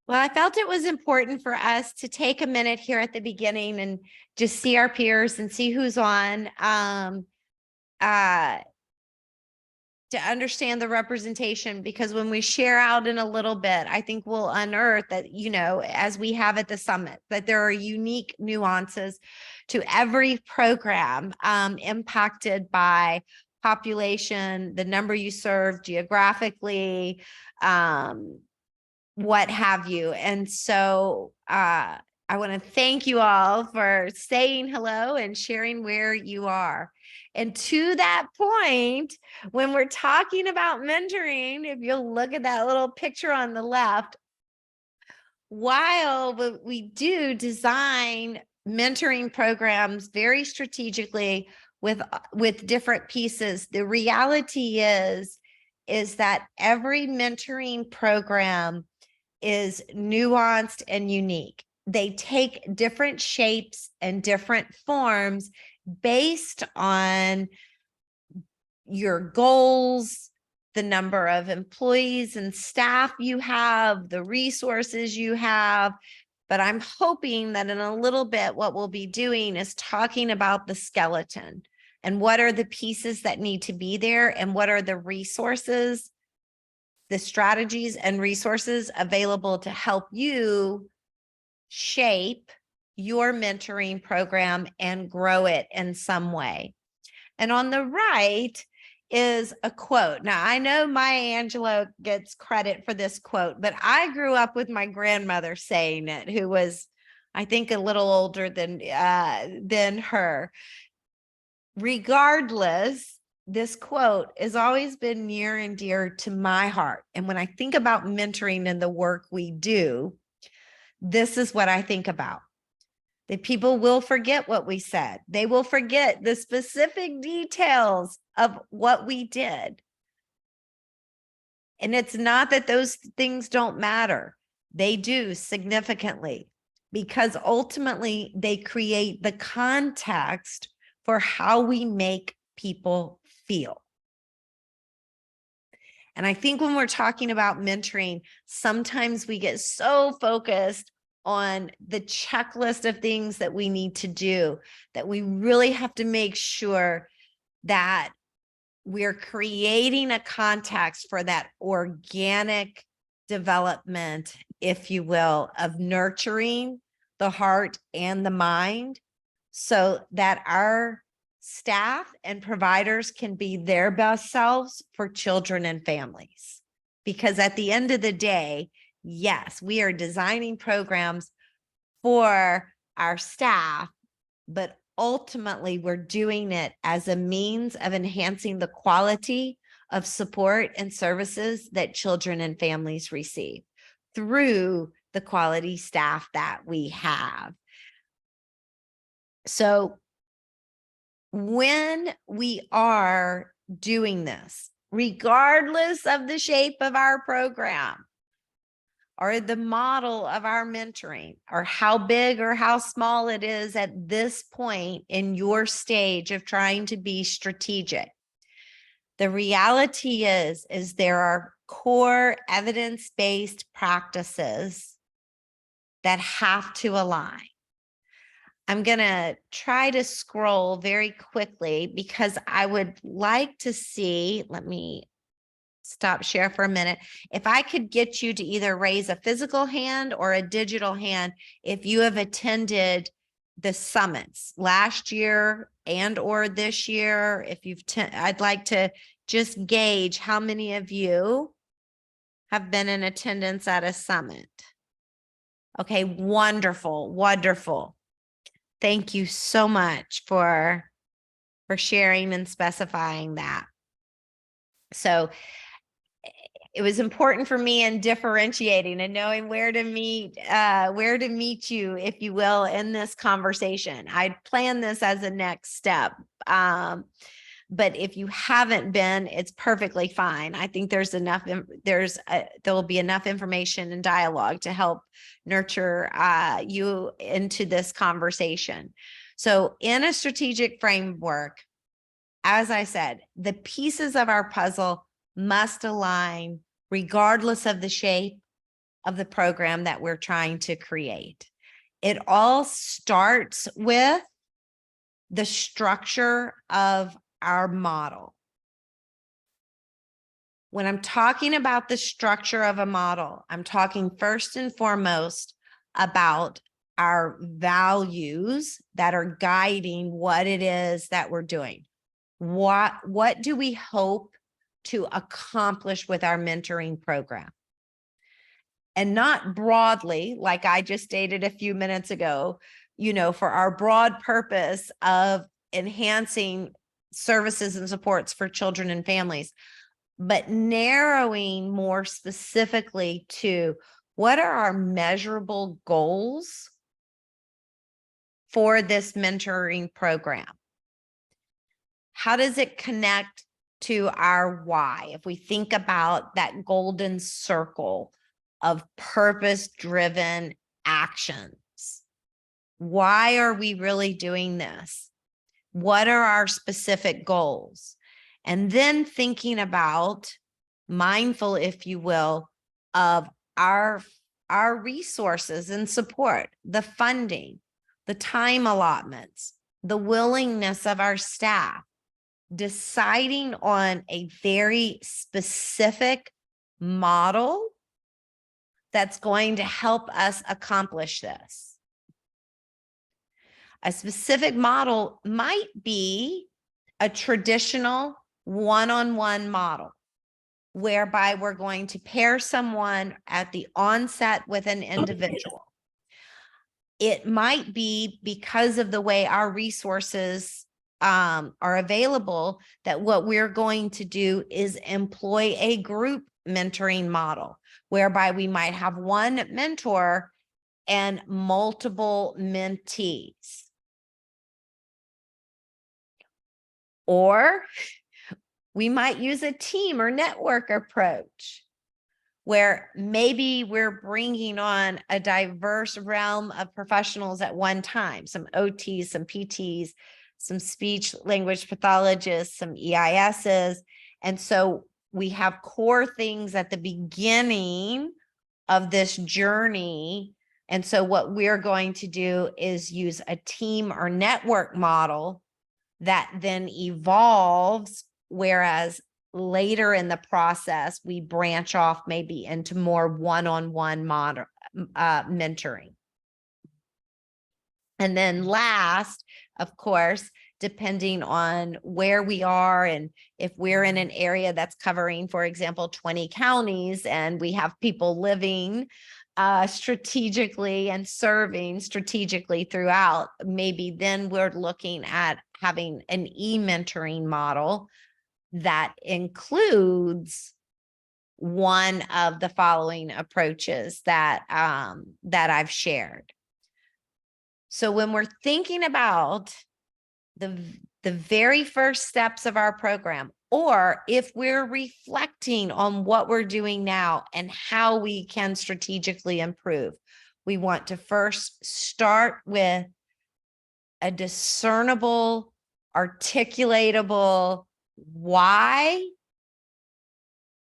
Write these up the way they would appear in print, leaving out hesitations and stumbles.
Well, I felt it was important for us to take a minute here at the beginning and just see our peers and see who's on, uh, to understand the representation, because when we share out in a little bit, I think we'll unearth that, as we have at the summit, that there are unique nuances to every program, impacted by population, the number you serve geographically, what have you. And so I want to thank you all for saying hello and sharing where you are. And to that point, when we're talking about mentoring, if you'll look at that little picture on the left, while we do design mentoring programs very strategically with different pieces, the reality is that every mentoring program is nuanced and unique. They take different shapes and different forms based on your goals, the number of employees and staff you have, the resources you have. But I'm hoping that in a little bit, what we'll be doing is talking about the skeleton and what are the pieces that need to be there and what are the resources, the strategies and resources available to help you shape your mentoring program and grow it in some way. And on the right is a quote. Now, I know Maya Angelou gets credit for this quote, but I grew up with my grandmother saying it, who was, I think, a little older than her. Regardless, this quote has always been near and dear to my heart. And when I think about mentoring and the work we do, this is what I think about. That people will forget what we said. They will forget the specific details of what we did. And it's not that those things don't matter. They do significantly, because ultimately they create the context for how we make people feel. And I think when we're talking about mentoring, sometimes we get so focused on the checklist of things that we need to do that we really have to make sure that we're creating a context for that organic development, if you will, of nurturing the heart and the mind so that our staff and providers can be their best selves for children and families. Because at the end of the day, yes, we are designing programs for our staff, but ultimately we're doing it as a means of enhancing the quality of support and services that children and families receive through the quality staff that we have. So when we are doing this, regardless of the shape of our program or the model of our mentoring or how big or how small it is at this point in your stage of trying to be strategic, the reality is there are core evidence-based practices that have to align. I'm going to try to scroll very quickly because I would like to see, let me stop share for a minute. If I could get you to either raise a physical hand or a digital hand, if you have attended the summits last year and or this year, if you've, I'd like to just gauge how many of you have been in attendance at a summit. Okay, wonderful, wonderful. Thank you so much for sharing and specifying that. So it was important for me in differentiating and knowing where to meet you, if you will, in this conversation. I'd planned this as a next step. But if you haven't been, it's perfectly fine. I think there's enough, there will be enough information and dialogue to help nurture you into this conversation. So in a strategic framework, as I said, the pieces of our puzzle must align regardless of the shape of the program that we're trying to create. It all starts with the structure of our model. When I'm talking about the structure of a model, I'm talking first and foremost about our values that are guiding what it is that we're doing. What do we hope to accomplish with our mentoring program? And not broadly, like I just stated a few minutes ago, for our broad purpose of enhancing services and supports for children and families, but narrowing more specifically to what are our measurable goals for this mentoring program? How does it connect to our why? If we think about that golden circle of purpose-driven actions, why are we really doing this? What are our specific goals? And then thinking about, mindful, if you will, of our resources and support, the funding, the time allotments, the willingness of our staff, deciding on a very specific model that's going to help us accomplish this. A specific model might be a traditional one-on-one model, whereby we're going to pair someone at the onset with an individual. It might be, because of the way our resources are available, that what we're going to do is employ a group mentoring model, whereby we might have one mentor and multiple mentees. Or we might use a team or network approach, where maybe we're bringing on a diverse realm of professionals at one time, some OTs, some PTs, some speech language pathologists, some EISs. And so we have core things at the beginning of this journey. And so what we're going to do is use a team or network model that then evolves, whereas later in the process, we branch off maybe into more one-on-one mentoring. And then last, of course, depending on where we are, and if we're in an area that's covering, for example, 20 counties, and we have people living strategically and serving strategically throughout, maybe then we're looking at having an e-mentoring model that includes one of the following approaches that I've shared. So when we're thinking about the very first steps of our program, or if we're reflecting on what we're doing now and how we can strategically improve, we want to first start with a discernible, articulatable why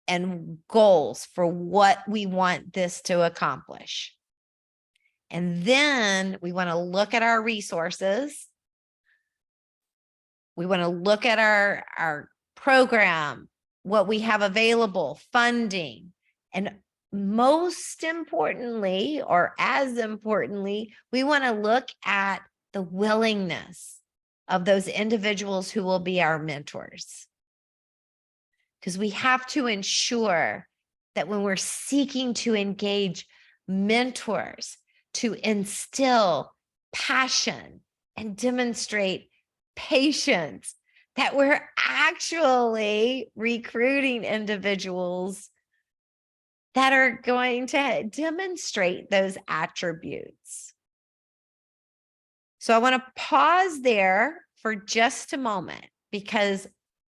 and goals for what we want this to accomplish. And then we want to look at our resources. We want to look at our program, what we have available, funding, and most importantly, or as importantly, we want to look at the willingness of those individuals who will be our mentors. Because we have to ensure that when we're seeking to engage mentors to instill passion and demonstrate patience, that we're actually recruiting individuals that are going to demonstrate those attributes. So I want to pause there for just a moment, because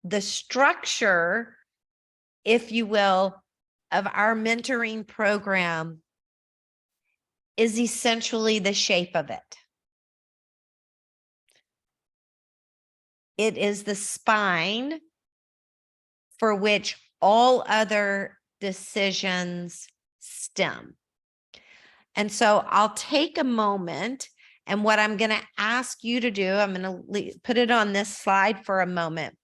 the structure, if you will, of our mentoring program is essentially the shape of it. It is the spine for which all other decisions stem. And so I'll take a moment, and what I'm going to ask you to do, I'm going to put it on this slide for a moment.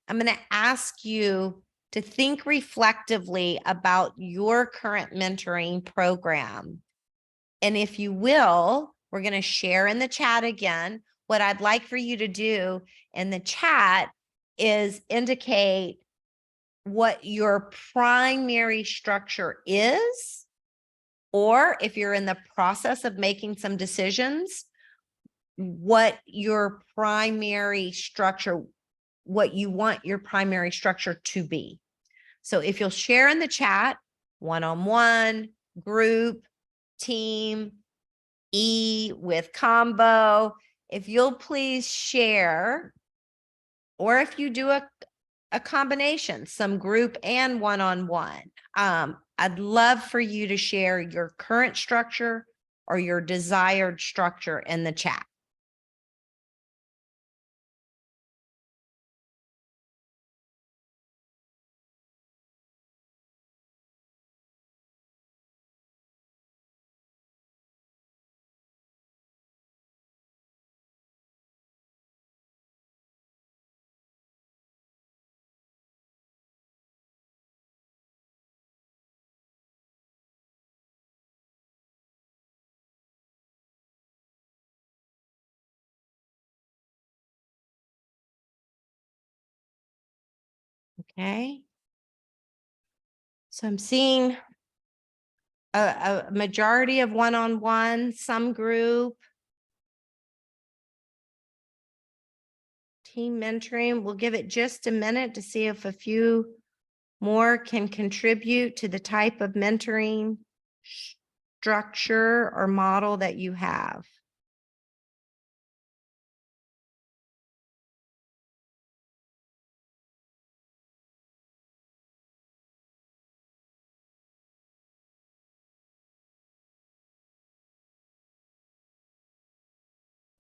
I'm going to ask you to think reflectively about your current mentoring program. And if you will, we're going to share in the chat again. What I'd like for you to do in the chat is indicate what your primary structure is, or if you're in the process of making some decisions, what your primary structure, what you want your primary structure to be. So if you'll share in the chat, one-on-one, group, team, with combo, if you'll please share, or if you do a combination, some group and one-on-one. I'd love for you to share your current structure or your desired structure in the chat. Okay. So I'm seeing a majority of one-on-one, some group, team mentoring. We'll give it just a minute to see if a few more can contribute to the type of mentoring structure or model that you have.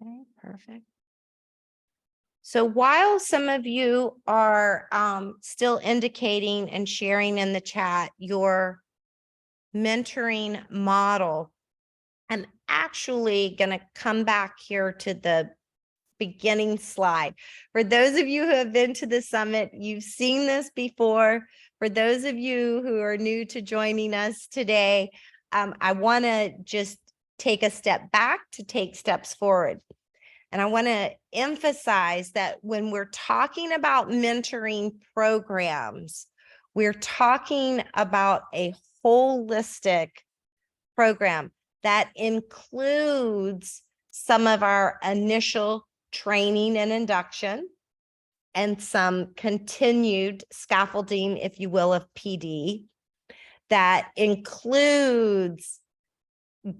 Okay, perfect. So while some of you are still indicating and sharing in the chat your mentoring model, I'm actually going to come back here to the beginning slide. For those of you who have been to the summit, you've seen this before. For those of you who are new to joining us today, I want to just take a step back to take steps forward. And I want to emphasize that when we're talking about mentoring programs, we're talking about a holistic program that includes some of our initial training and induction and some continued scaffolding, if you will, of PD, that includes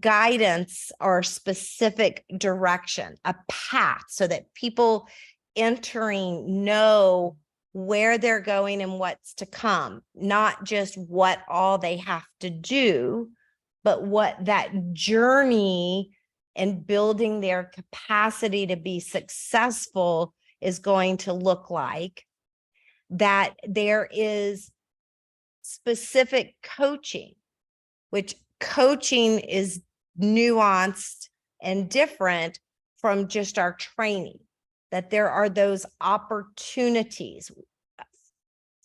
guidance or specific direction, a path, so that people entering know where they're going and what's to come, not just what all they have to do, but what that journey and building their capacity to be successful is going to look like. That there is specific coaching, which coaching is nuanced and different from just our training, that there are those opportunities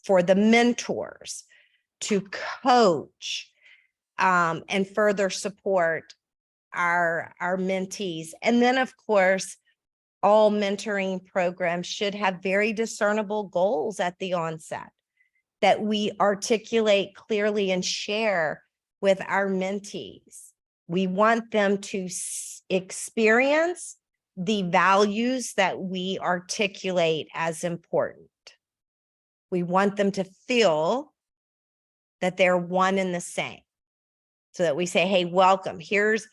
for the mentors to coach and further support our mentees. And then, of course, all mentoring programs should have very discernible goals at the onset that we articulate clearly and share with our mentees. We want them to experience the values that we articulate as important. We want them to feel that they're one and the same, so that we say, hey, welcome, here's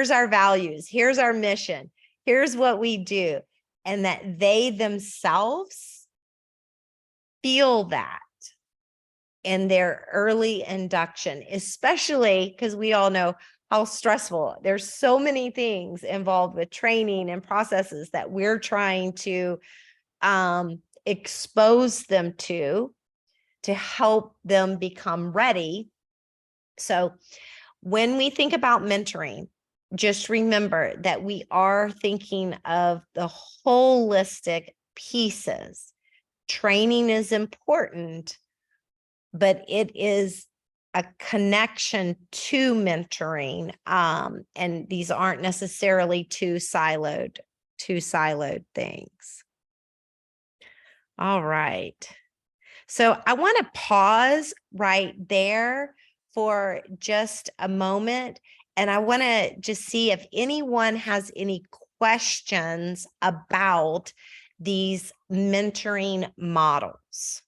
our values, here's our mission, here's what we do, and that they themselves feel that in their early induction, especially because we all know how stressful. There's so many things involved with training and processes that we're trying to expose them to help them become ready. So When we think about mentoring, just remember that we are thinking of the holistic pieces. Training is important, but it is a connection to mentoring. And these aren't necessarily two siloed things. All right. So I want to pause right there for just a moment. And I want to just see if anyone has any questions about these mentoring models.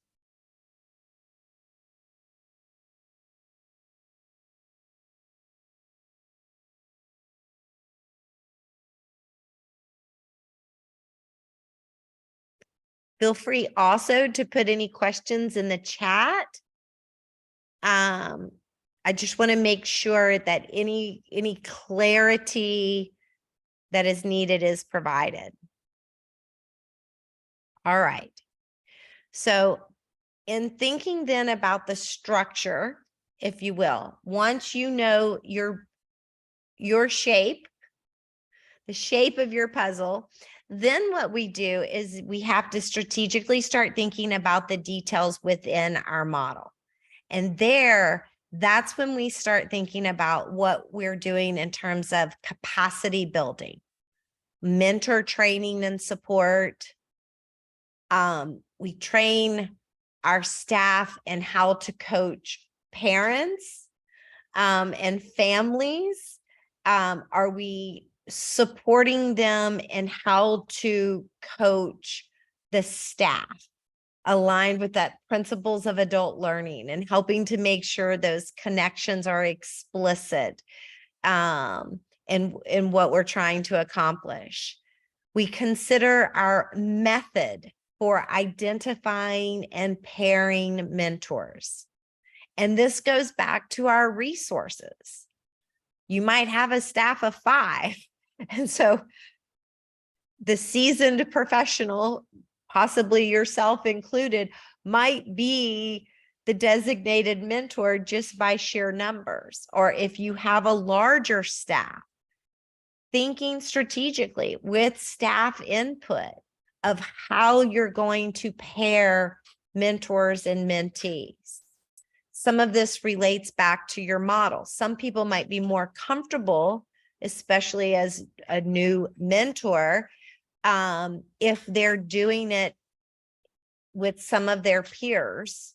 Feel free also to put any questions in the chat. I just want to make sure that any clarity that is needed is provided. All right. So in thinking then about the structure, if you will, once you know your shape, the shape of your puzzle, then what we do is we have to strategically start thinking about the details within our model. And that's when we start thinking about what we're doing in terms of capacity building, mentor training and support. We train our staff in how to coach parents and families. Are we supporting them in how to coach the staff aligned with that principles of adult learning and helping to make sure those connections are explicit in what we're trying to accomplish? We consider our method for identifying and pairing mentors. And this goes back to our resources. You might have a staff of 5. And so the seasoned professional, possibly yourself included, might be the designated mentor just by sheer numbers. Or if you have a larger staff, thinking strategically with staff input of how you're going to pair mentors and mentees. Some of this relates back to your model. Some people might be more comfortable, especially as a new mentor, if they're doing it with some of their peers.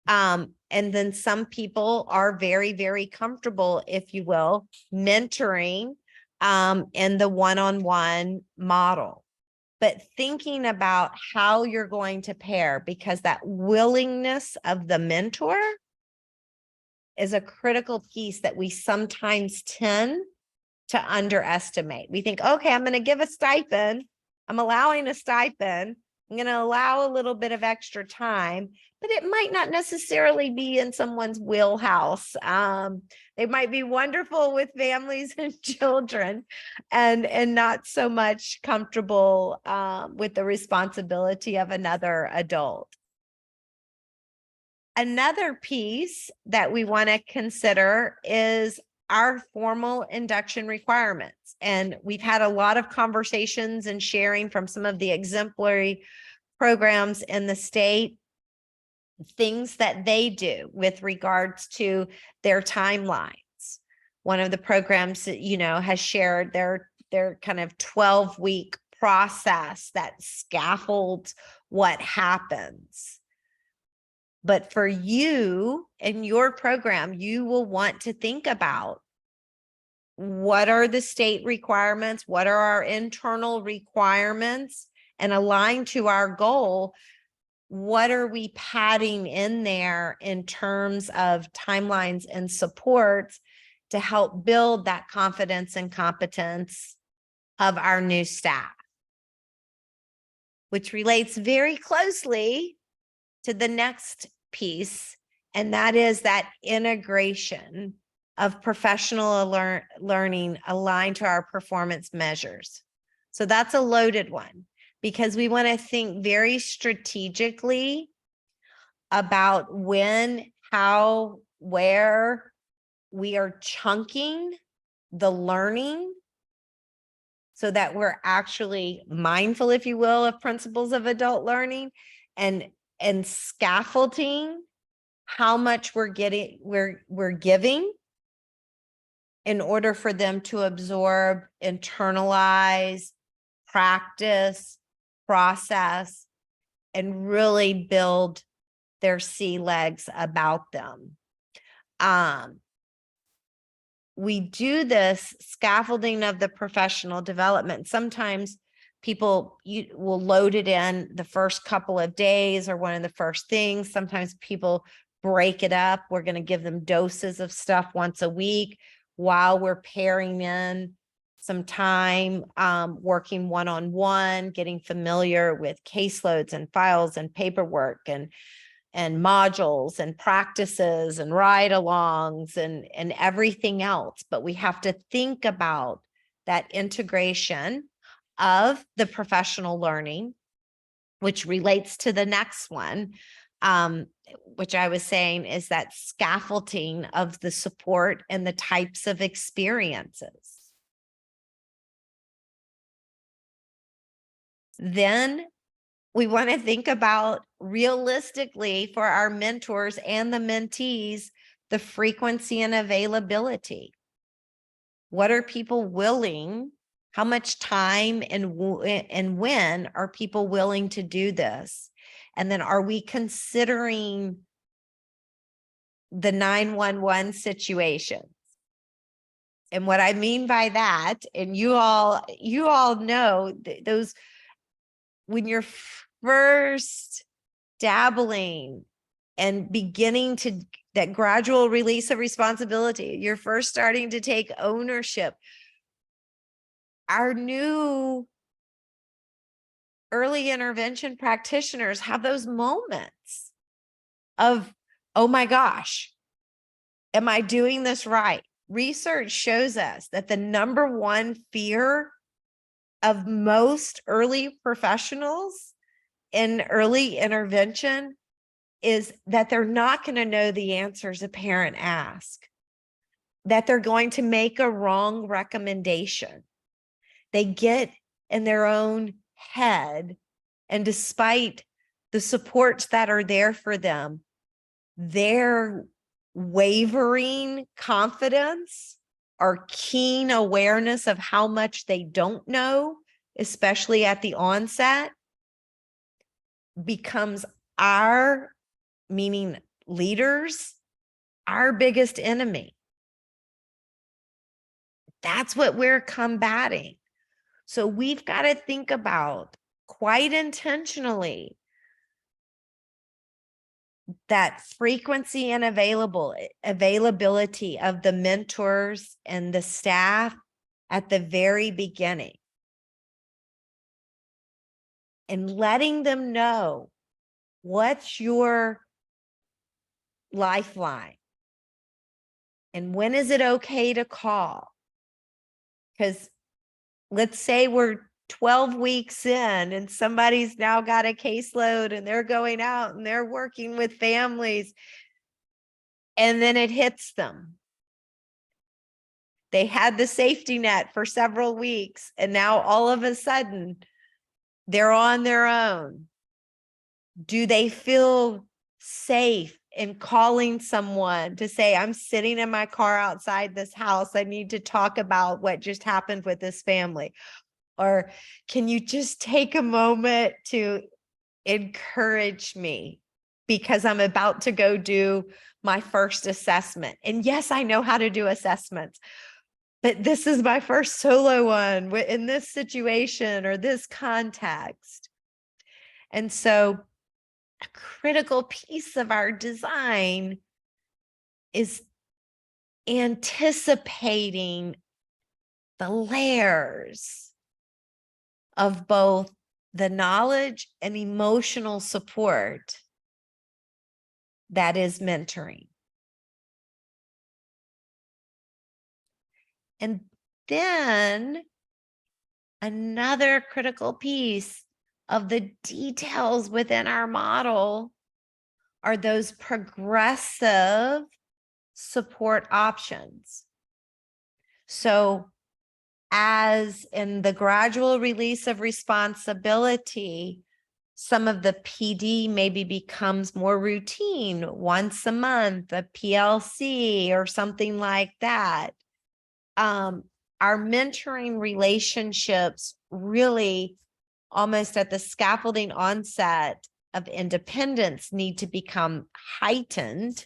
And then some people are very, very comfortable, if you will, mentoring in the one-on-one model. But thinking about how you're going to pair, because that willingness of the mentor is a critical piece that we sometimes tend to underestimate. We think, okay, I'm going to give a stipend. I'm allowing a stipend. I'm going to allow a little bit of extra time, but it might not necessarily be in someone's wheelhouse. They might be wonderful with families and children and not so much comfortable with the responsibility of another adult. Another piece that we want to consider is our formal induction requirements. And we've had a lot of conversations and sharing from some of the exemplary programs in the state, things that they do with regards to their timelines. One of the programs that, has shared their kind of 12-week process that scaffolds what happens. But for you and your program, you will want to think about what are the state requirements, what are our internal requirements, and align to our goal. What are we padding in there in terms of timelines and supports to help build that confidence and competence of our new staff, which relates very closely to the next piece, and that is that integration of professional learning aligned to our performance measures. So that's a loaded one, because we want to think very strategically about when, how, where, we are chunking the learning so that we're actually mindful, if you will, of principles of adult learning, and scaffolding how much we're giving in order for them to absorb, internalize, practice, process, and really build their sea legs about them. We do this scaffolding of the professional development. Sometimes people will load it in the first couple of days or one of the first things. Sometimes people break it up. We're going to give them doses of stuff once a week while we're pairing in some time, working one-on-one, getting familiar with caseloads and files and paperwork and modules and practices and ride-alongs and everything else. But we have to think about that integration of the professional learning, which relates to the next one, which I was saying is that scaffolding of the support and the types of experiences. Then we want to think about realistically for our mentors and the mentees, the frequency and availability. What are people willing? How much time and when are people willing to do this? And then are we considering the 911 situations? And what I mean by that, and you all know those, when you're first dabbling and beginning to that gradual release of responsibility, you're first starting to take ownership. Our new early intervention practitioners have those moments of, oh my gosh, am I doing this right? Research shows us that the number one fear of most early professionals in early intervention is that they're not going to know the answers a parent asks, that they're going to make a wrong recommendation. They get in their own head, and despite the supports that are there for them, their wavering confidence or keen awareness of how much they don't know, especially at the onset, becomes our, meaning leaders, our biggest enemy. That's what we're combating. So we've got to think about quite intentionally that frequency and availability of the mentors and the staff at the very beginning, and letting them know what's your lifeline and when is it okay to call. Because let's say we're 12 weeks in and somebody's now got a caseload and they're going out and they're working with families, and then it hits them. They had the safety net for several weeks, and now all of a sudden they're on their own. Do they feel safe in calling someone to say, I'm sitting in my car outside this house, I need to talk about what just happened with this family? Or can you just take a moment to encourage me because I'm about to go do my first assessment? And yes, I know how to do assessments, but this is my first solo one in this situation or this context. And so a critical piece of our design is anticipating the layers of both the knowledge and emotional support that is mentoring. And then another critical piece of the details within our model are those progressive support options. So as in the gradual release of responsibility, some of the PD maybe becomes more routine, once a month, a PLC or something like that. Our mentoring relationships really almost at the scaffolding onset of independence need to become heightened.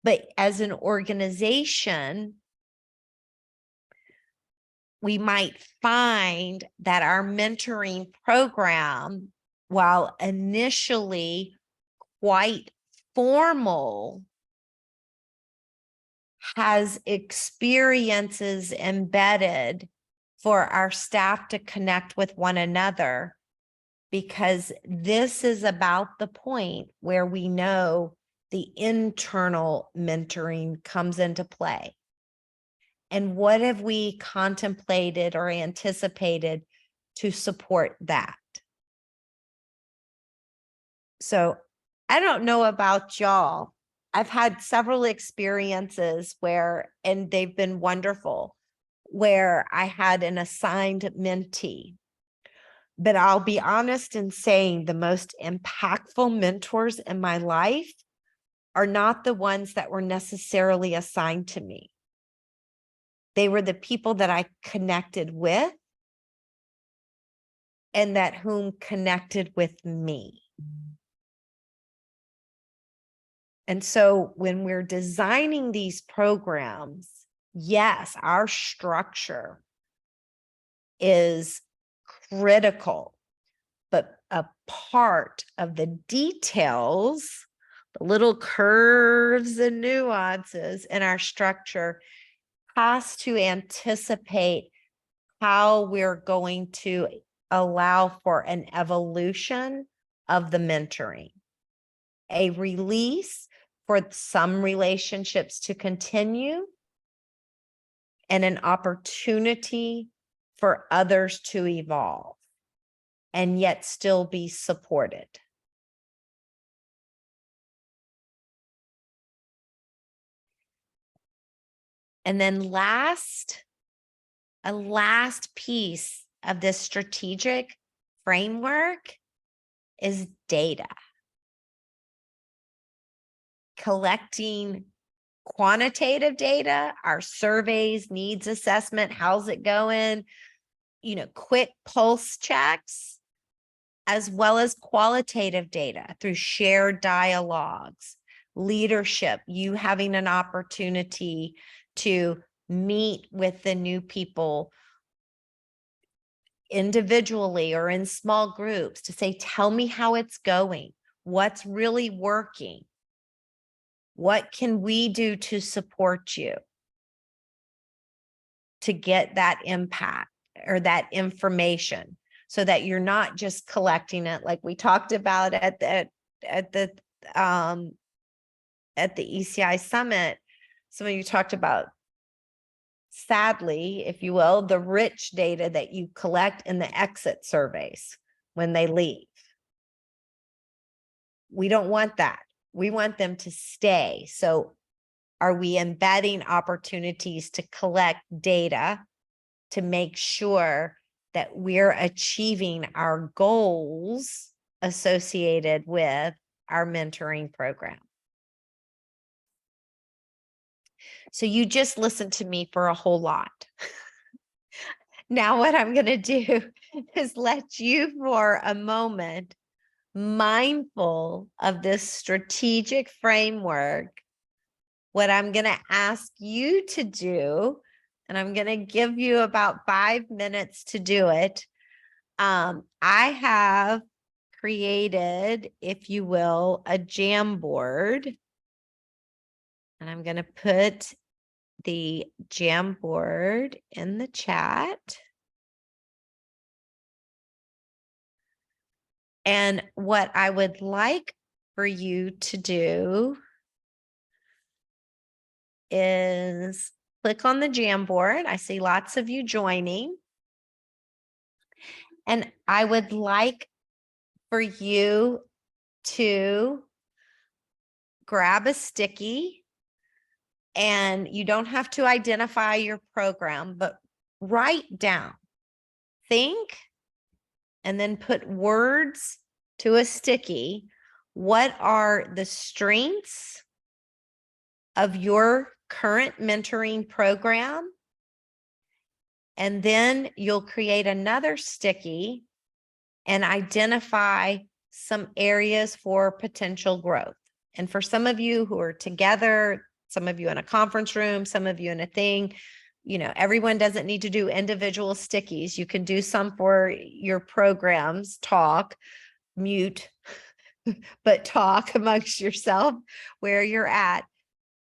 But as an organization, we might find that our mentoring program, while initially quite formal, has experiences embedded for our staff to connect with one another, because this is about the point where we know the internal mentoring comes into play. And what have we contemplated or anticipated to support that? So I don't know about y'all. I've had several experiences where, and they've been wonderful, where I had an assigned mentee. But I'll be honest in saying the most impactful mentors in my life are not the ones that were necessarily assigned to me. They were the people that I connected with and that whom connected with me. And so when we're designing these programs, yes, our structure is critical, but a part of the details, the little curves and nuances in our structure has to anticipate how we're going to allow for an evolution of the mentoring, a release for some relationships to continue, and an opportunity for others to evolve and yet still be supported. And then a last piece of this strategic framework is data. Collecting quantitative data, our surveys, needs assessment, how's it going, quick pulse checks, as well as qualitative data through shared dialogues, leadership, you having an opportunity to meet with the new people individually or in small groups to say, tell me how it's going, what's really working, what can we do to support you to get that impact or that information, so that you're not just collecting it like we talked about at the ECI summit. Some of you talked about, sadly, if you will, the rich data that you collect in the exit surveys when they leave. We don't want that. We want them to stay. So are we embedding opportunities to collect data to make sure that we're achieving our goals associated with our mentoring program? So you just listened to me for a whole lot. Now what I'm going to do is let you for a moment, mindful of this strategic framework, what I'm going to ask you to do, and I'm going to give you about 5 minutes to do it. I have created, if you will, a Jamboard, and I'm going to put the Jamboard in the chat. And what I would like for you to do is click on the Jamboard. I see lots of you joining. And I would like for you to grab a sticky And you don't have to identify your program, but write down, think, and then put words to a sticky. What are the strengths of your current mentoring program? And then you'll create another sticky and identify some areas for potential growth. And for some of you who are together, some of you in a conference room, some of you in a thing, everyone doesn't need to do individual stickies. You can do some for your programs, talk, mute, but talk amongst yourself where you're at.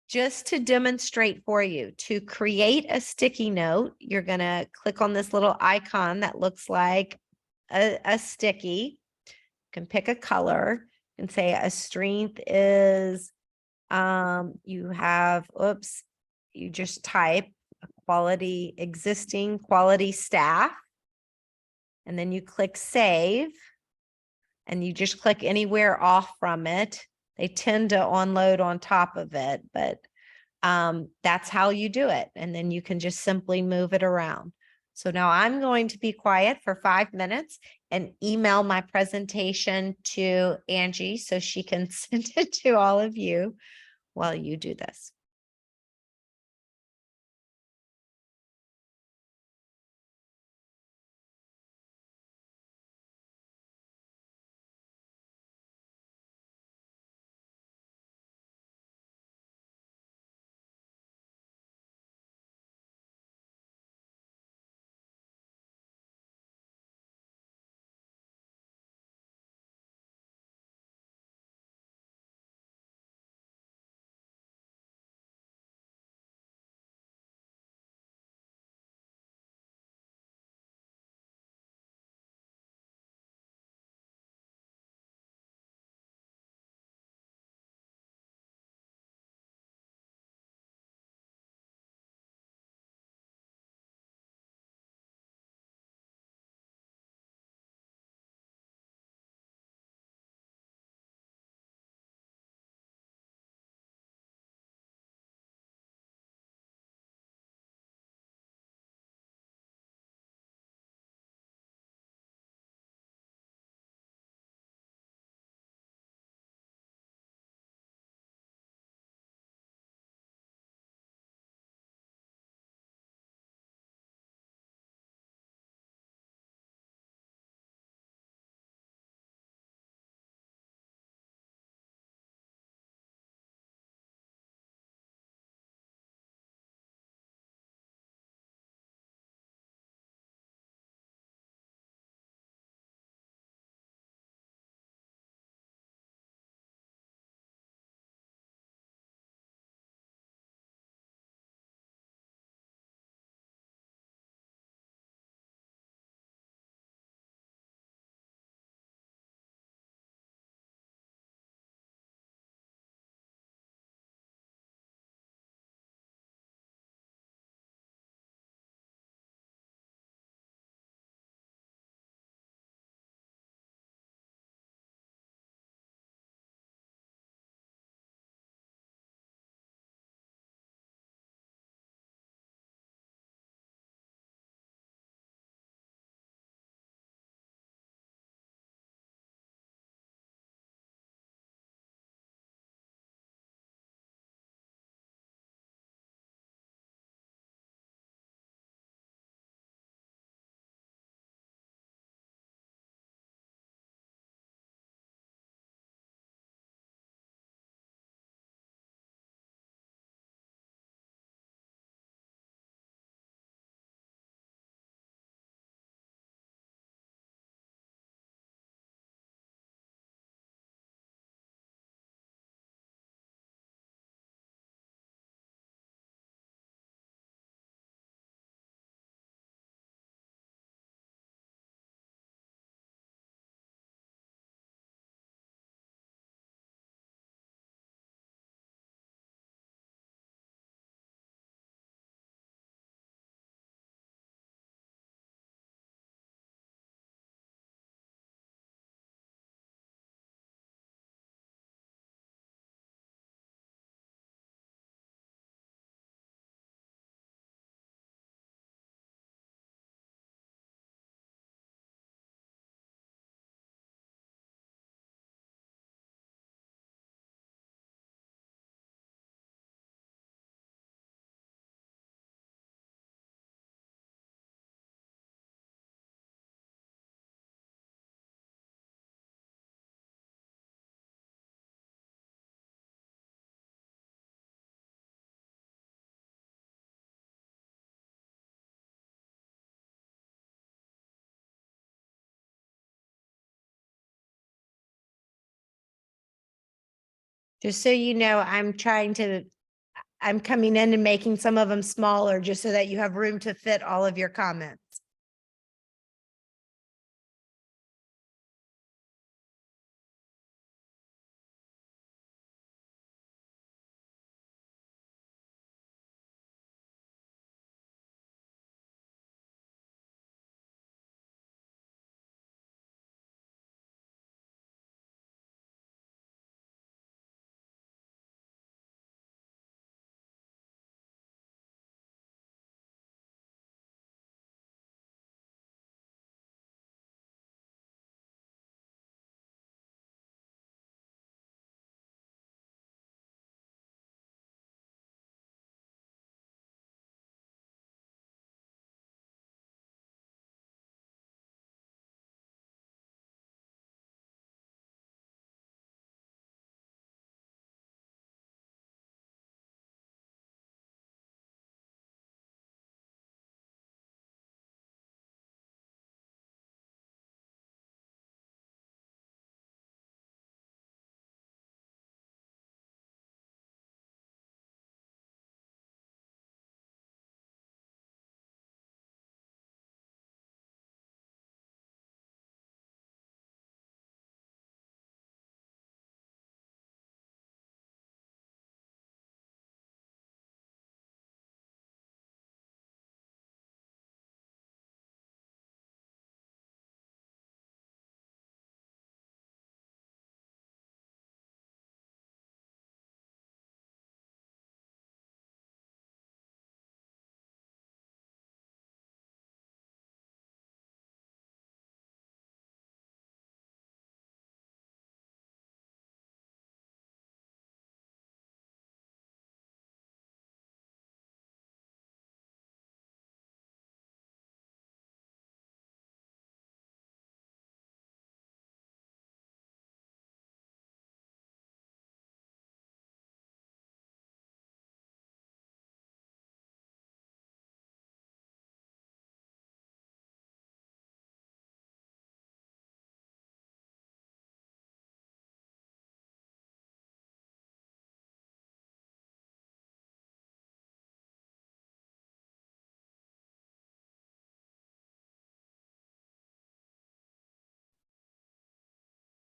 Just to demonstrate for you, to create a sticky note, you're going to click on this little icon that looks like a sticky. You can pick a color and say a strength is, you just type existing quality staff, and then you click save, and you just click anywhere off from it. They tend to unload on top of it, but that's how you do it. And then you can just simply move it around. So now I'm going to be quiet for 5 minutes and email my presentation to Angie so she can send it to all of you while you do this. Just so you know, I'm coming in and making some of them smaller just so that you have room to fit all of your comments.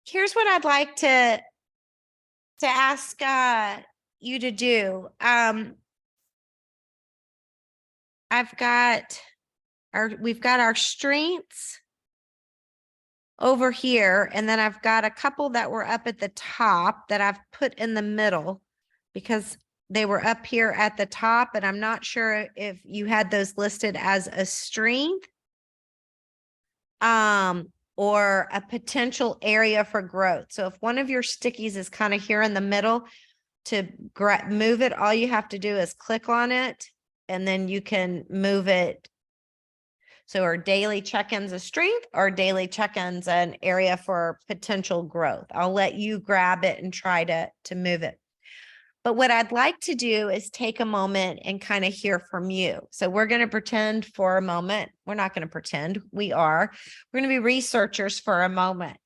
Here's what I'd like to ask you to do. We've got our strengths over here, and then I've got a couple that were up at the top that I've put in the middle because they were up here at the top, and I'm not sure if you had those listed as a strength or a potential area for growth. So if one of your stickies is kind of here in the middle, to move it, all you have to do is click on it and then you can move it. So our daily check-ins a strength or daily check-ins an area for potential growth. I'll let you grab it and try to move it. But what I'd like to do is take a moment and kind of hear from you. So we're going to pretend for a moment. We're not going to pretend. We are. We're going to be researchers for a moment.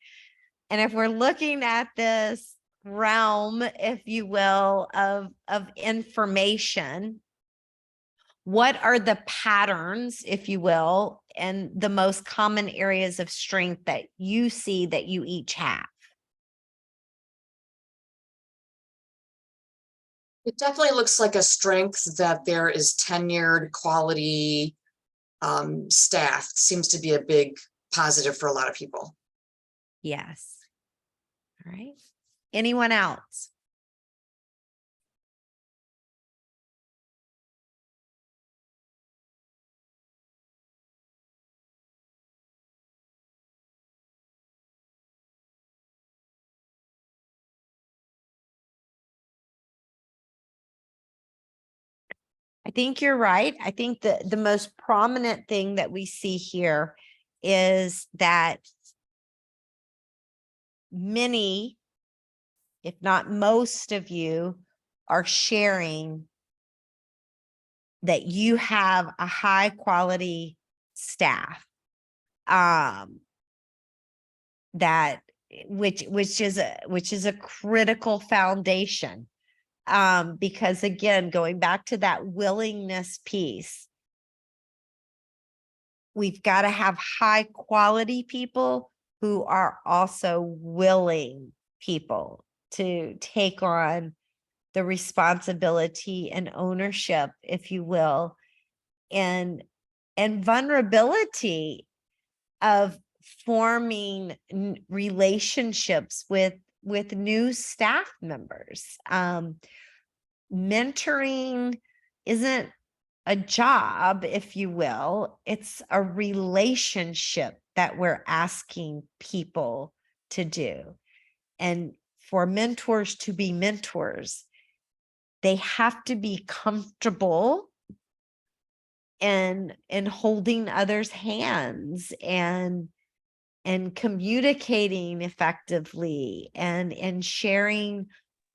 And if we're looking at this realm, if you will, of information, what are the patterns, if you will, and the most common areas of strength that you see that you each have? It definitely looks like a strength that there is tenured quality staff. Seems to be a big positive for a lot of people. Yes. All right. Anyone else? I think you're right. I think that the most prominent thing that we see here is that many, if not most of you, are sharing that you have a high quality staff. That which is a critical foundation. Because again, going back to that willingness piece, we've got to have high quality people who are also willing people to take on the responsibility and ownership, if you will, and vulnerability of forming relationships with new staff members. Mentoring isn't a job, if you will, it's a relationship that we're asking people to do. And for mentors to be mentors, they have to be comfortable in holding others' hands and communicating effectively and sharing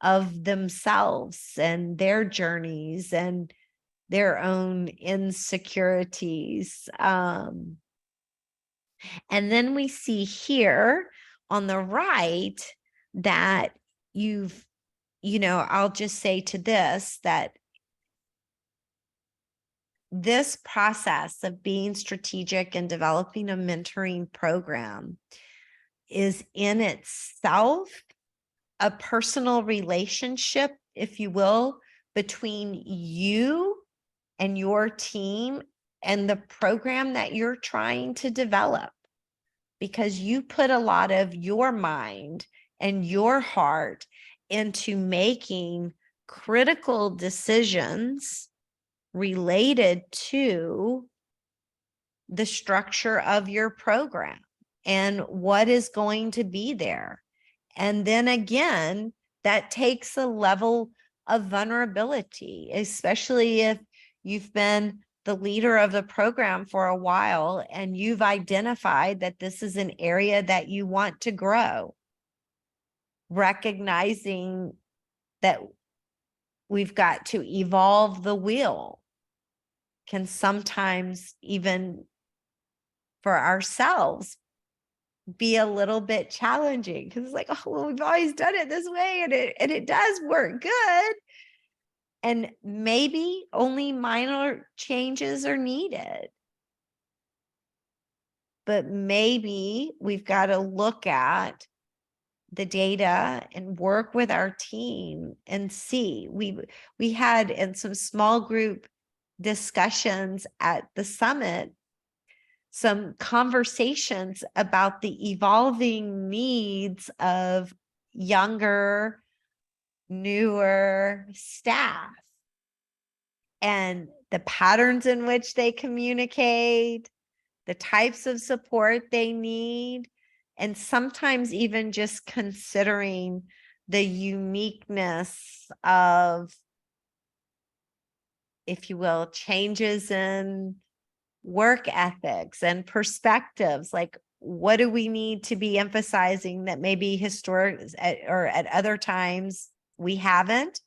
of themselves and their journeys and their own insecurities. And then we see here on the right that I'll just say to this, that this process of being strategic and developing a mentoring program is in itself a personal relationship, if you will, between you and your team and the program that you're trying to develop, because you put a lot of your mind and your heart into making critical decisions related to the structure of your program and what is going to be there. And then again, that takes a level of vulnerability, especially if you've been the leader of the program for a while and you've identified that this is an area that you want to grow. Recognizing that we've got to evolve the wheel can sometimes, even for ourselves, be a little bit challenging, because it's like, oh, well, we've always done it this way and it does work good. And maybe only minor changes are needed. But maybe we've got to look at the data and work with our team and see. We had in some small group discussions at the summit some conversations about the evolving needs of younger, newer staff and the patterns in which they communicate, the types of support they need, and sometimes even just considering the uniqueness of, if you will, changes in work ethics and perspectives. Like, what do we need to be emphasizing that maybe historic or at other times we haven't,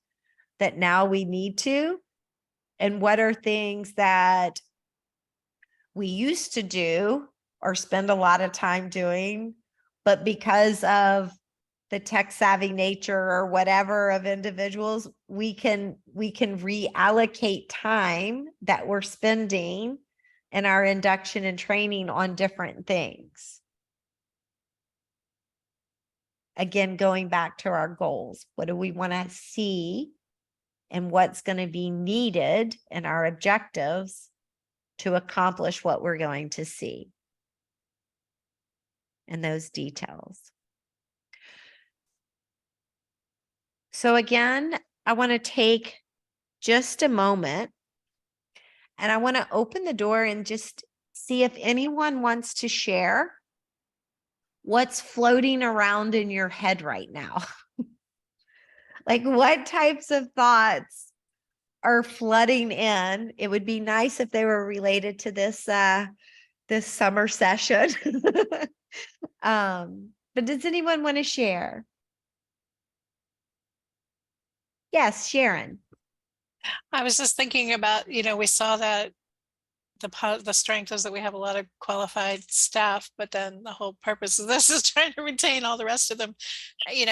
that now we need to? And what are things that we used to do or spend a lot of time doing, but because of the tech savvy nature or whatever of individuals, we can reallocate time that we're spending in our induction and training on different things. Again, going back to our goals, what do we want to see and what's going to be needed in our objectives to accomplish what we're going to see, and those details. So again, I want to take just a moment and I want to open the door and just see if anyone wants to share what's floating around in your head right now. Like, what types of thoughts are flooding in? It would be nice if they were related to this this summer session. But does anyone want to share? Yes, Sharon. I was just thinking about, we saw that the strength is that we have a lot of qualified staff, but then the whole purpose of this is trying to retain all the rest of them.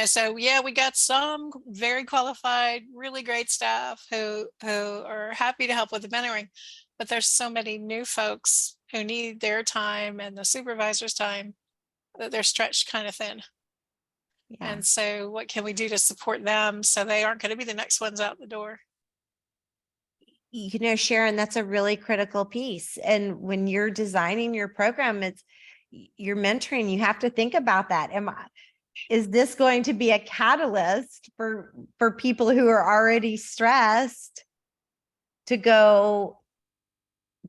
So yeah, we got some very qualified, really great staff who are happy to help with the mentoring, but there's so many new folks who need their time and the supervisor's time that they're stretched kind of thin. Yeah. And so what can we do to support them so they aren't going to be the next ones out the door? Sharon, that's a really critical piece. And when you're designing your program, you're mentoring, you have to think about that. Is this going to be a catalyst for people who are already stressed to go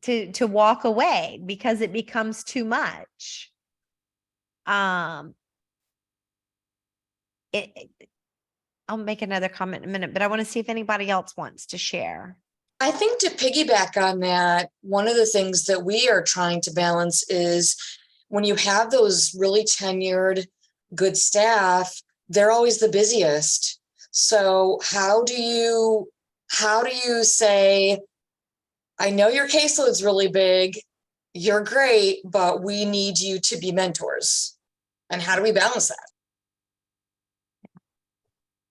to walk away because it becomes too much? I'll make another comment in a minute, but I want to see if anybody else wants to share. I think to piggyback on that, one of the things that we are trying to balance is when you have those really tenured, good staff, they're always the busiest. So how do you say, I know your caseload's really big, you're great, but we need you to be mentors? And how do we balance that?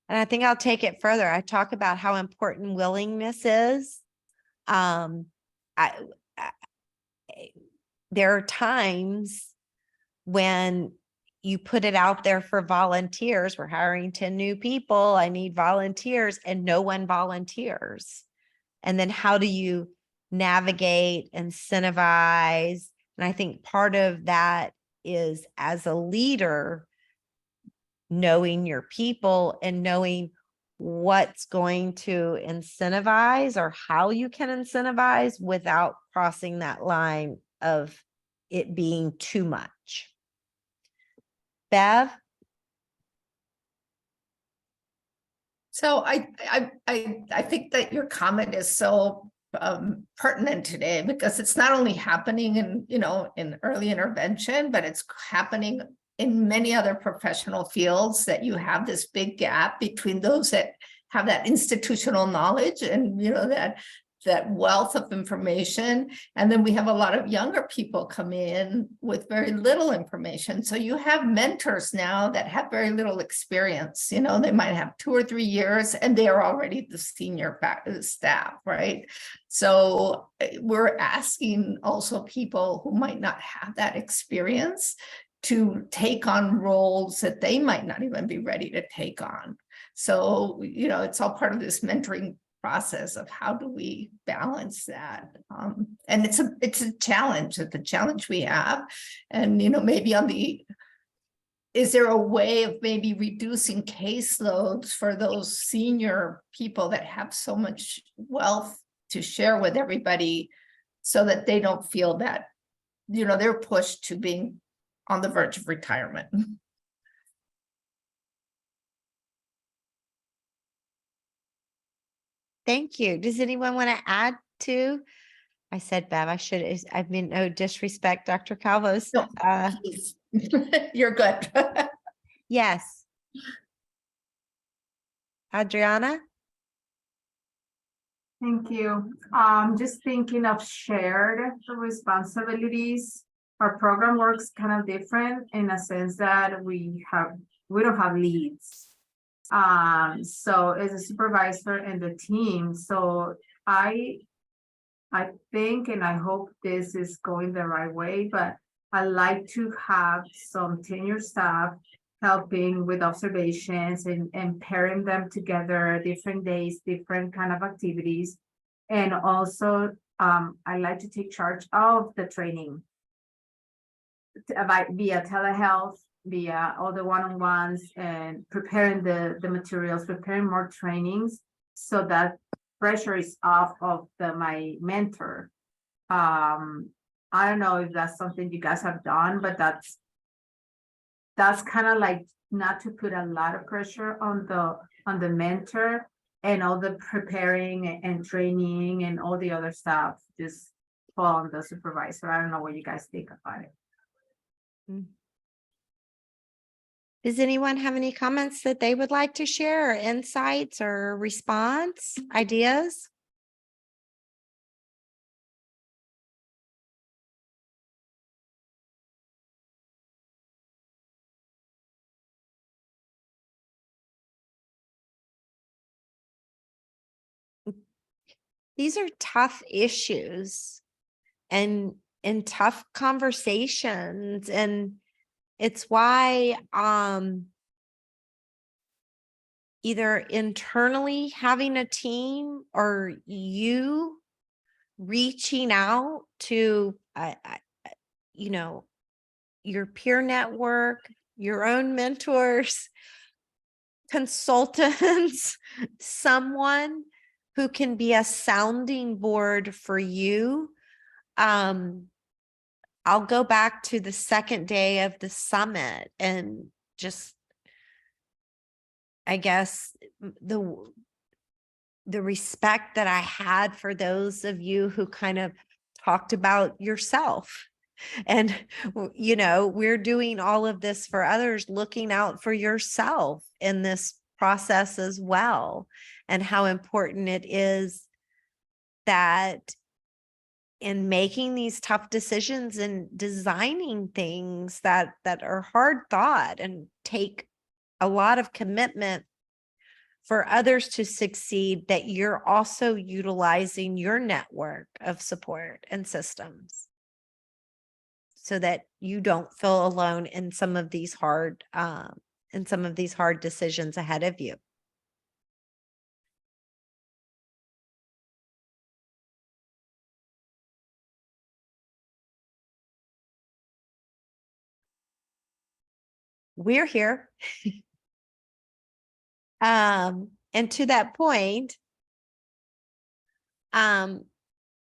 And I think I'll take it further. I talk about how important willingness is. There are times when you put it out there for volunteers. We're hiring 10 new people. I need volunteers, and no one volunteers. And then how do you navigate, incentivize? And I think part of that is, as a leader, knowing your people and knowing what's going to incentivize or how you can incentivize without crossing that line of it being too much. Bev? So I think that your comment is so pertinent today, because it's not only happening in early intervention, but it's happening in many other professional fields, that you have this big gap between those that have that institutional knowledge and that wealth of information, and then we have a lot of younger people come in with very little information. So you have mentors now that have very little experience. They might have 2 or 3 years and they are already the senior staff, right? So we're asking also people who might not have that experience to take on roles that they might not even be ready to take on. So, it's all part of this mentoring process of how do we balance that. And it's a challenge. It's a challenge we have. And, maybe is there a way of maybe reducing caseloads for those senior people that have so much wealth to share with everybody, so that they don't feel that, they're pushed to being on the verge of retirement? Thank you. Does anyone want to add to? I said, Bev, I mean, no disrespect, Dr. Calvo's. No, please. You're good. Yes. Adriana? Thank you. Just thinking of shared responsibilities. Our program works kind of different in a sense that we don't have leads. So as a supervisor and the team, so I think, and I hope this is going the right way, but I like to have some tenured staff helping with observations and pairing them together, different days, different kind of activities. And also, I like to take charge of the training via telehealth, via all the one-on-ones, and preparing the materials, preparing more trainings, so that pressure is off of my mentor. I don't know if that's something you guys have done, but that's kind of like not to put a lot of pressure on the mentor, and all the preparing and training and all the other stuff just fall on the supervisor. I don't know what you guys think about it. Does anyone have any comments that they would like to share, or insights or response ideas? these are tough issues and tough conversations. And it's why either internally having a team or you reaching out to you know, your peer network, your own mentors, consultants, someone who can be a sounding board for you. I'll go back to the second day of the summit and just, I guess, the respect that I had for those of you who kind of talked about yourself. And, you know, we're doing all of this for others, looking out for yourself in this process as well, and how important it is that in making these tough decisions and designing things that are hard thought and take a lot of commitment for others to succeed, that you're also utilizing your network of support and systems so that you don't feel alone in some of these hard decisions ahead of you. We're here. And to that point,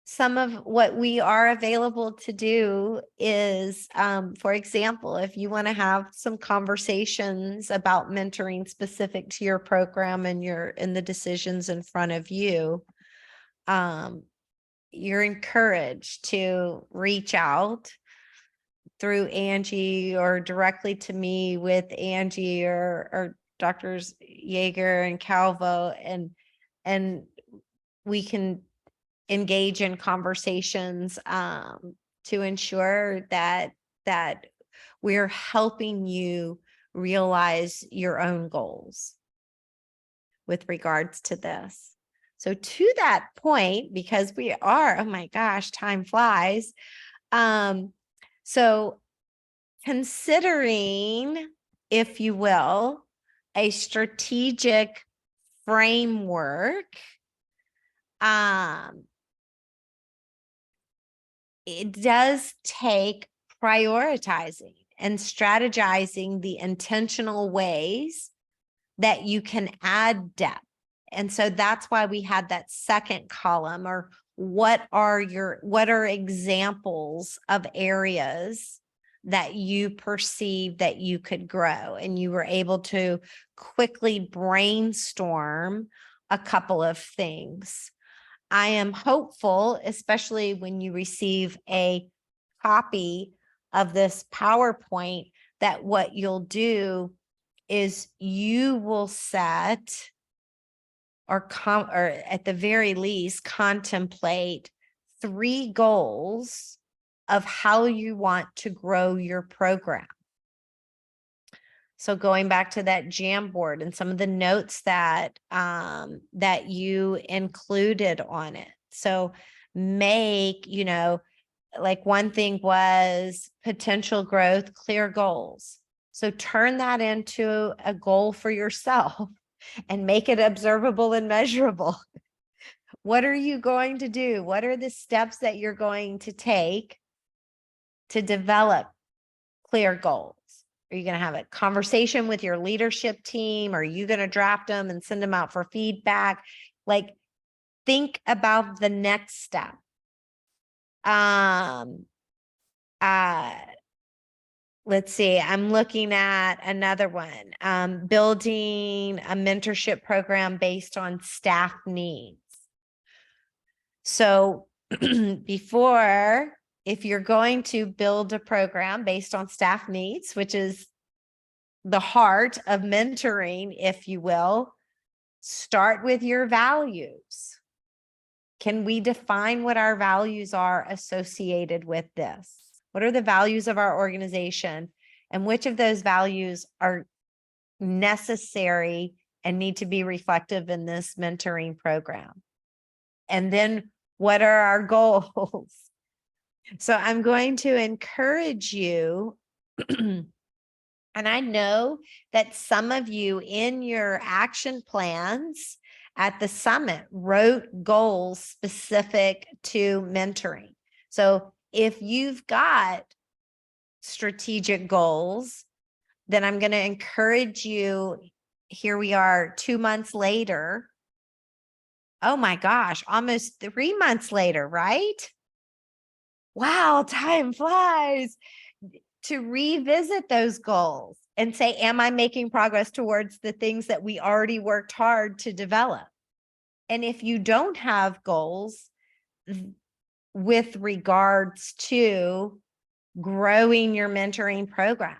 some of what we are available to do is, for example, if you want to have some conversations about mentoring specific to your program and the decisions in front of you, you're encouraged to reach out through Angie or directly to me with Angie or Doctors Yeager and Calvo, and we can engage in conversations to ensure that we're helping you realize your own goals with regards to this. So to that point, because we are, oh my gosh, time flies. So considering, if you will, a strategic framework, it does take prioritizing and strategizing the intentional ways that you can add depth. And so that's why we had that second column, or what are examples of areas that you perceive that you could grow, and you were able to quickly brainstorm a couple of things. I am hopeful, especially when you receive a copy of this PowerPoint, that what you'll do is you will set or at the very least contemplate 3 goals of how you want to grow your program. So going back to that Jamboard and some of the notes that you included on it. So make, like one thing was potential growth, clear goals. So turn that into a goal for yourself and make it observable and measurable. What are you going to do? What are the steps that you're going to take to develop clear goals? Are you going to have a conversation with your leadership team? Are you going to draft them and send them out for feedback? Like, think about the next step. Let's see, I'm looking at another one, building a mentorship program based on staff needs. So before, if you're going to build a program based on staff needs, which is the heart of mentoring, if you will, start with your values. Can we define what our values are associated with this? What are the values of our organization, and which of those values are necessary and need to be reflective in this mentoring program? And then what are our goals? So I'm going to encourage you. And I know that some of you in your action plans at the summit wrote goals specific to mentoring. So if you've got strategic goals, then I'm going to encourage you. Here we are 2 months later. Oh my gosh, almost 3 months later, right? Wow, time flies. To revisit those goals and say, am I making progress towards the things that we already worked hard to develop? And if you don't have goals with regards to growing your mentoring program,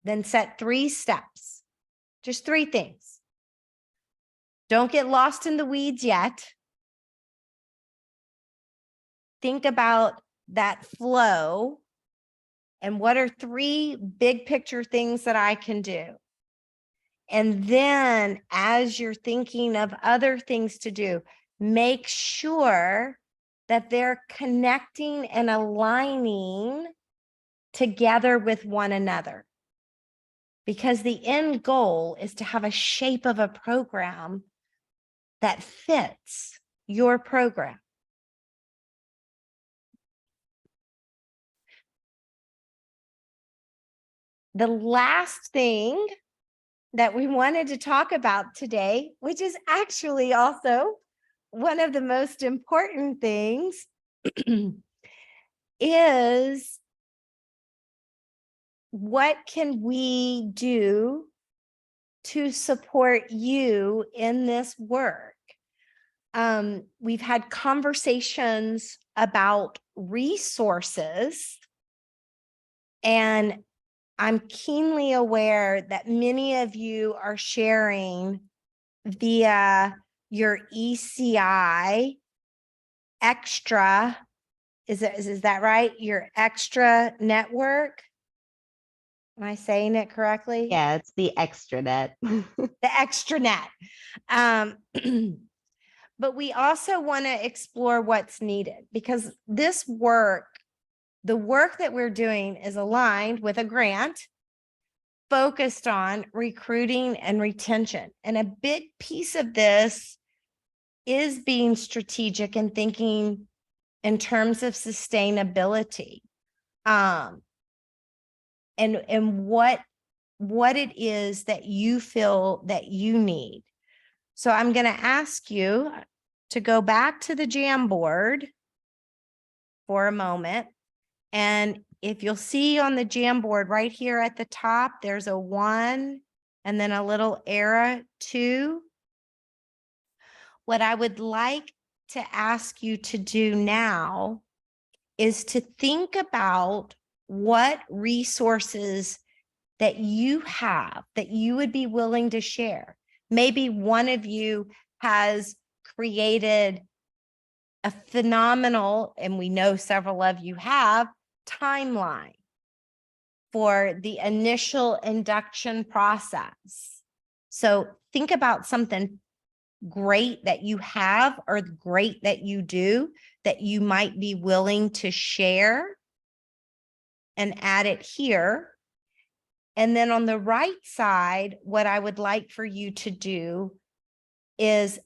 then set 3 steps, just 3 things. Don't get lost in the weeds yet. Think about that flow. And what are 3 big picture things that I can do? And then as you're thinking of other things to do, make sure that they're connecting and aligning together with one another. Because the end goal is to have a shape of a program that fits your program. The last thing that we wanted to talk about today, which is actually also one of the most important things, is what can we do to support you in this work? We've had conversations about resources, and I'm keenly aware that many of you are sharing via your ECI extra. Is that right? Your extra network? Am I saying it correctly? Yeah, it's the extranet. The extranet. But we also want to explore what's needed, because this work, the work that we're doing, is aligned with a grant focused on recruiting and retention. And a big piece of this is being strategic and thinking in terms of sustainability. And what it is that you feel that you need. So I'm going to ask you to go back to the Jamboard for a moment. And if you'll see on the Jamboard right here at the top, there's a 1 and then a little arrow 2. What I would like to ask you to do now is to think about what resources that you have that you would be willing to share. Maybe one of you has created a phenomenal, and we know several of you have, timeline for the initial induction process. So think about something great that you have or great that you do that you might be willing to share and add it here. And then on the right side, what I would like for you to do is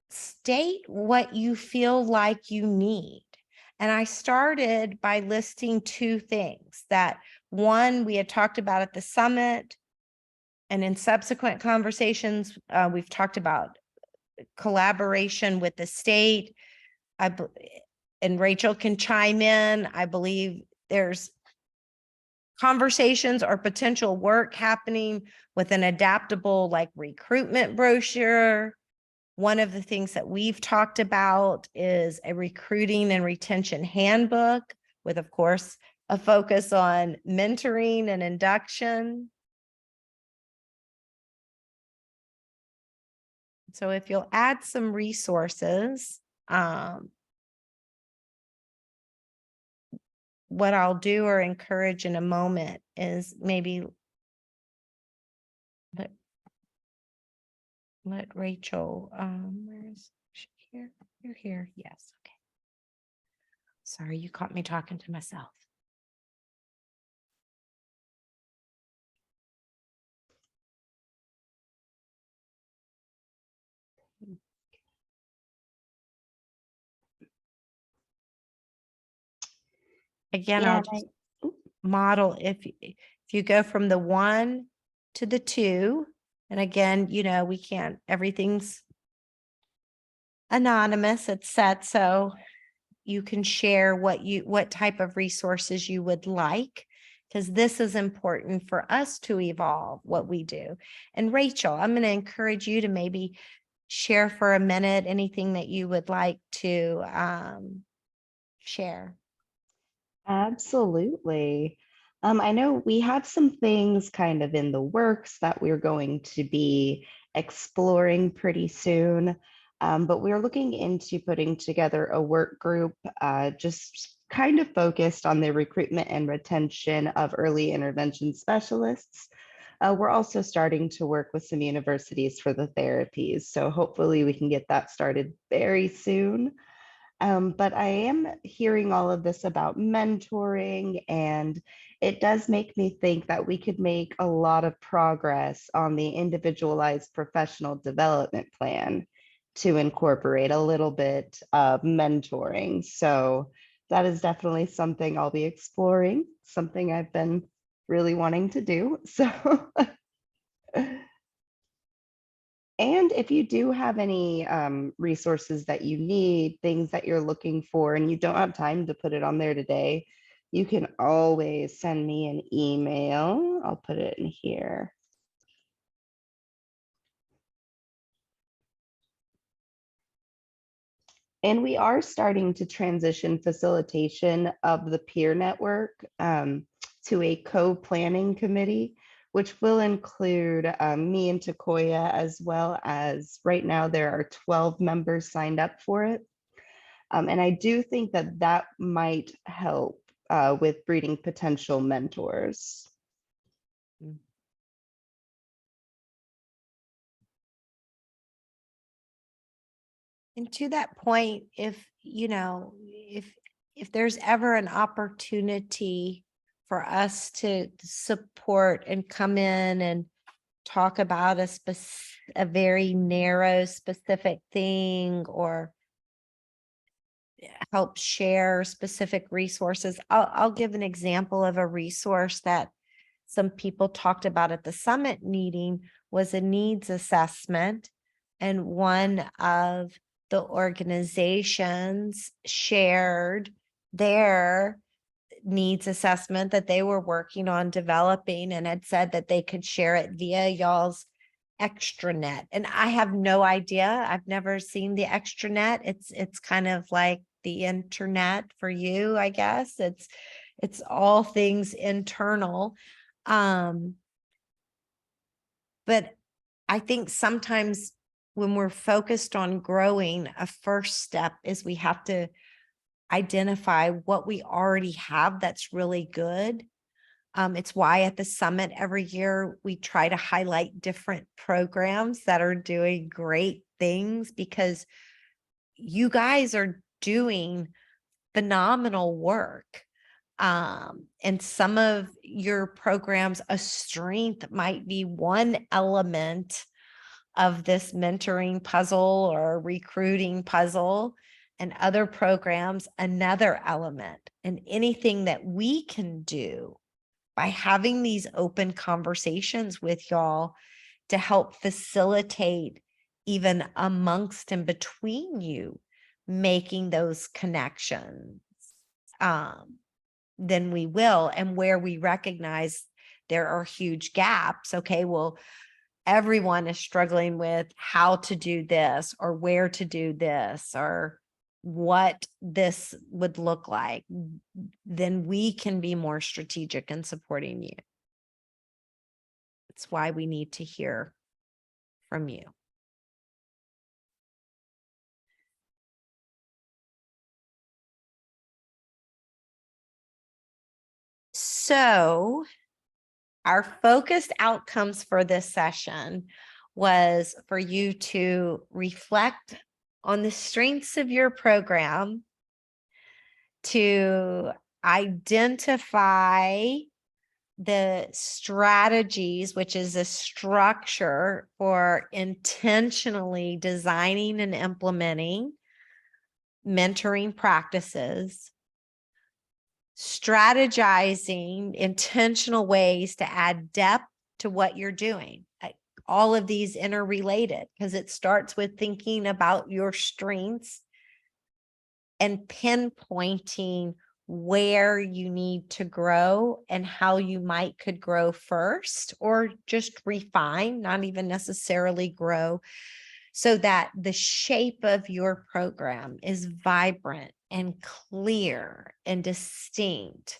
state what you feel like you need. And I started by listing 2 things. That one, we had talked about at the summit, and in subsequent conversations, we've talked about collaboration with the state. And Rachel can chime in. I believe there's conversations or potential work happening with an adaptable like recruitment brochure. One of the things that we've talked about is a recruiting and retention handbook with, of course, a focus on mentoring and induction. So if you'll add some resources, what I'll do or encourage in a moment is maybe let Rachel, where is here? Yes. Okay. Sorry, you caught me talking to myself. Again, Yeah, I'll and just model if you go from the 1 to the 2, and again, we can't, everything's anonymous, it's set, so you can share what type of resources you would like, because this is important for us to evolve what we do. And Rachel, I'm going to encourage you to maybe share for a minute anything that you would like to share. Absolutely. I know we have some things kind of in the works that we're going to be exploring pretty soon, but we're looking into putting together a work group just kind of focused on the recruitment and retention of early intervention specialists. We're also starting to work with some universities for the therapies, so hopefully we can get that started very soon. But I am hearing all of this about mentoring, and it does make me think that we could make a lot of progress on the individualized professional development plan to incorporate a little bit of mentoring. So that is definitely something I'll be exploring, something I've been really wanting to do. So and if you do have any resources that you need, things that you're looking for, and you don't have time to put it on there today, you can always send me an email. I'll put it in here. And we are starting to transition facilitation of the peer network to a co-planning committee, which will include me and Takoya, as well as right now there are 12 members signed up for it. And I do think that that might help with breeding potential mentors. And to that point, if there's ever an opportunity for us to support and come in and talk about a very narrow, specific thing, or help share specific resources, I'll give an example of a resource that some people talked about at the summit meeting was a needs assessment, and one of the organizations shared their needs assessment that they were working on developing, and had said that they could share it via y'all's extranet. And I have no idea. I've never seen the extranet. It's kind of like the internet for you, I guess. It's all things internal. But I think sometimes when we're focused on growing, a first step is we have to identify what we already have that's really good. It's why at the summit every year we try to highlight different programs that are doing great things, because you guys are doing phenomenal work. And some of your programs, a strength might be one element of this mentoring puzzle or recruiting puzzle, and other programs another element. And anything that we can do by having these open conversations with y'all to help facilitate, even amongst and between you, making those connections, then we will. And where we recognize there are huge gaps, okay, well, everyone is struggling with how to do this, or where to do this, or what this would look like, then we can be more strategic in supporting you. That's why we need to hear from you. So our focused outcomes for this session was for you to reflect on the strengths of your program to identify the strategies, which is a structure for intentionally designing and implementing mentoring practices, strategizing intentional ways to add depth to what you're doing. All of these interrelated because it starts with thinking about your strengths and pinpointing where you need to grow and how you might could grow first, or just refine, not even necessarily grow, so that the shape of your program is vibrant and clear and distinct.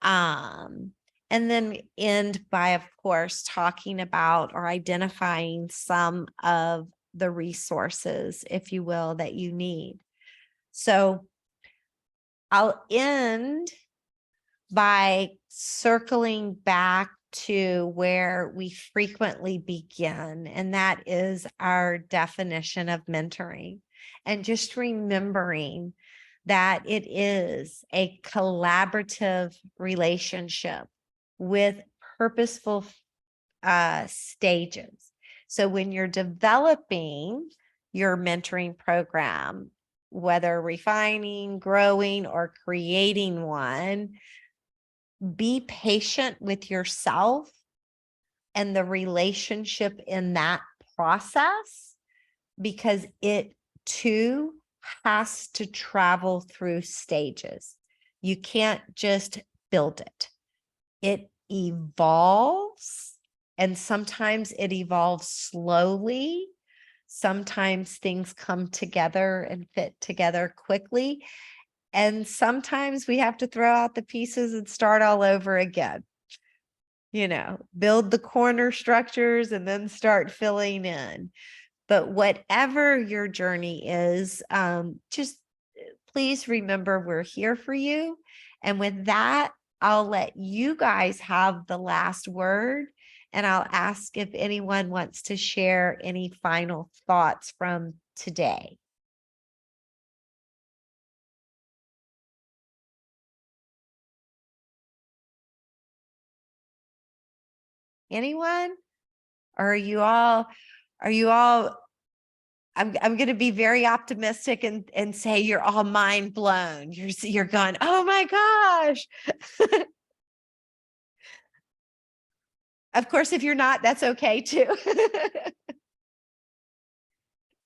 And then end by, of course, talking about or identifying some of the resources, if you will, that you need. So I'll end by circling back to where we frequently begin, and that is our definition of mentoring. And just remembering that it is a collaborative relationship with purposeful stages. So when you're developing your mentoring program, whether refining, growing, or creating one, be patient with yourself and the relationship in that process, because it too has to travel through stages. You can't just build it. It evolves, and sometimes it evolves slowly. Sometimes things come together and fit together quickly. And sometimes we have to throw out the pieces and start all over again. You know, build the corner structures and then start filling in. But whatever your journey is, just please remember we're here for you. And with that, I'll let you guys have the last word. And I'll ask if anyone wants to share any final thoughts from today. Anyone? Or are you all, I'm going to be very optimistic and say you're all mind blown. You're going, oh my gosh. Of course, if you're not, that's okay too.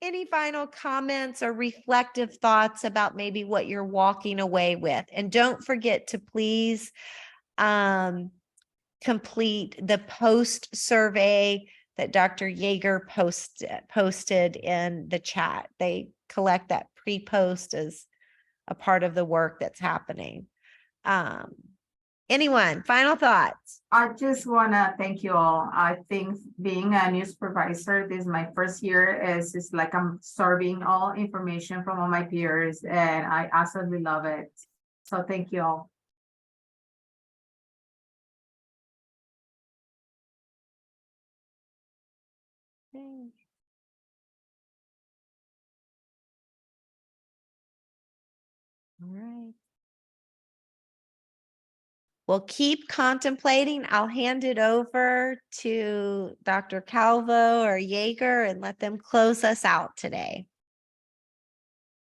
Any final comments or reflective thoughts about maybe what you're walking away with? And don't forget to please complete the post survey that Dr. Yeager posted in the chat. They collect that pre-post as a part of the work that's happening. Anyone, final thoughts? I just want to thank you all. I think being a new supervisor, this is my first year, is like I'm absorbing all information from all my peers, and I absolutely love it. So thank you all. Okay. All right. Well, keep contemplating. I'll hand it over to Dr. Calvo or Yeager and let them close us out today.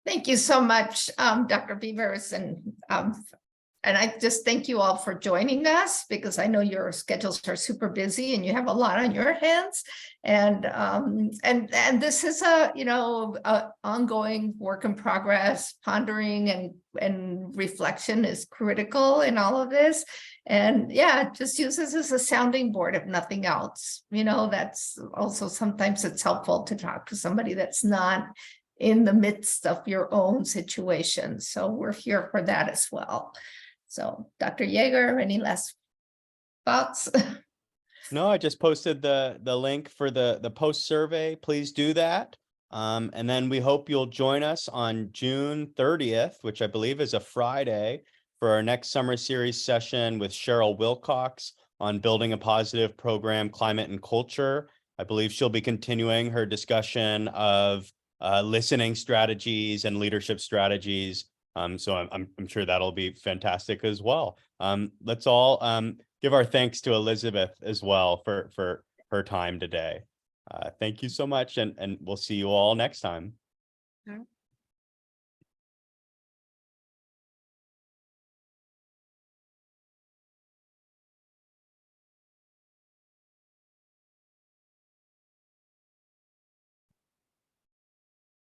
Thank you so much, Dr. Beavers, and I just thank you all for joining us, because I know your schedules are super busy and you have a lot on your hands. And this is a ongoing work in progress. Pondering and reflection is critical in all of this. And yeah, just use this as a sounding board, if nothing else. You know, that's also sometimes it's helpful to talk to somebody that's not in the midst of your own situation. So we're here for that as well. So Dr. Yeager, any last thoughts? No, I just posted the link for the post survey. Please do that. And then we hope you'll join us on June 30th, which I believe is a Friday, for our next summer series session with Cheryl Wilcox on building a positive program, climate and culture. I believe she'll be continuing her discussion of listening strategies and leadership strategies. So I'm sure that'll be fantastic as well. Let's all give our thanks to Elizabeth as well for her time today. Thank you so much, and we'll see you all next time.